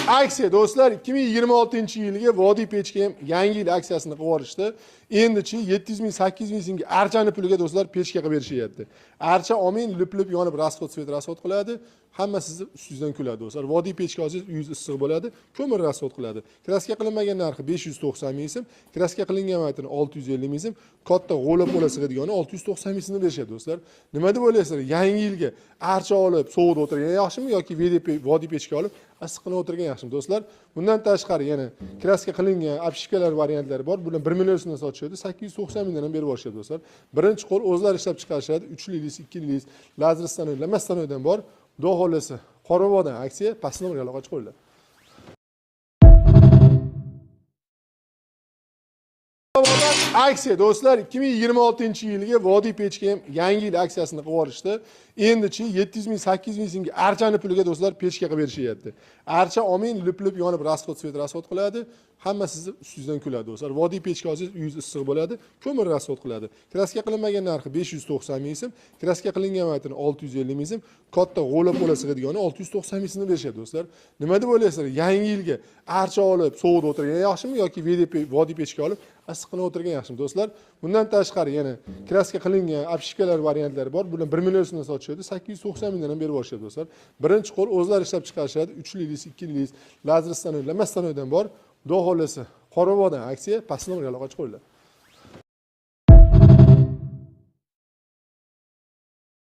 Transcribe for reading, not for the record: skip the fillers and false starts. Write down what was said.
Aksiya do'stlar 2026-yilga Vodiy pechga ham yangi yil aksiyasini qilib yuborishdi. Endichi 700 ming 800 ming so'mga archani puliga do'stlar pechga qilib berishyapti. Archa olmay lip yonib rasxod svet rasxod qiladi. Hamma sizni ustingizdan kuladi do'stlar. Vodiy pechga olsangiz uyingiz issiq bo'ladi, ko'mir rasxod qiladi. Kraska qilinmagan narxi 590 ming so'm, kraska qilingan vatini 650 ming so'm, katta g'o'lab bo'la sig'adigani 690 ming so'mni berishadi do'stlar. Nima deb o'ylaysizlar? Yangi yilga archa olib sovuqda o'tirgan yaxshimi yoki Vodiy pechga olib issiqlanib o'tirgan yaxshimi do'stlar? Bundan tashqari yana kraska qilingan obshikalar variantlari bor. Bular 1 million so'mdan sotishadi, 890 mingdan ham berib borishadi do'stlar. Birinchi qo'l o'zlari ishlab chiqarishadi. 3 lilis, 2 lilis, lazer stanoy, lama stanoydan bor. Xudo xolasa, Qoravodan aksiya, pastki nomerga aloqa chiqinglar. Aksiya do'stlar 2026-yilga Vodiy pechga ham yangi yil aksiyasini qilib yuborishdi. Endichi 700 ming 800 ming so'mga archani puliga do'stlar pechga qilib berishyapti. Archa olmay lip yonib rasxod svet rasxod qiladi. Hamma sizni ustingizdan kuladi do'stlar. Vodiy pechga olsangiz uyingiz issiq bo'ladi, ko'mir rasxod qiladi. Kraska qilinmagan narxi 590 ming so'm, kraska qilingan vatini 650 ming so'm, katta g'o'lab bo'la sig'adigani 690 ming so'mni berishadi do'stlar. Nima deb o'ylaysizlar? Yangi yilga archa olib sovuqda o'tirgan yaxshimi yoki Vodiy pechga olib issiqlanib o'tirgan yaxshimi do'stlar? Bundan tashqari yana kraska qilingan obshikalar variantlari bor. Bular 1 million so'mdan sotishadi, 890 mingdan ham berib borishadi do'stlar. Birinchi qo'l o'zlari ishlab chiqarishadi. 3 lilis, 2 lilis, lazer stanoy, lama stanoydan bor. Xudo xolasa, Qoravodan aksiya, pastki nomerga aloqa chiqinglar.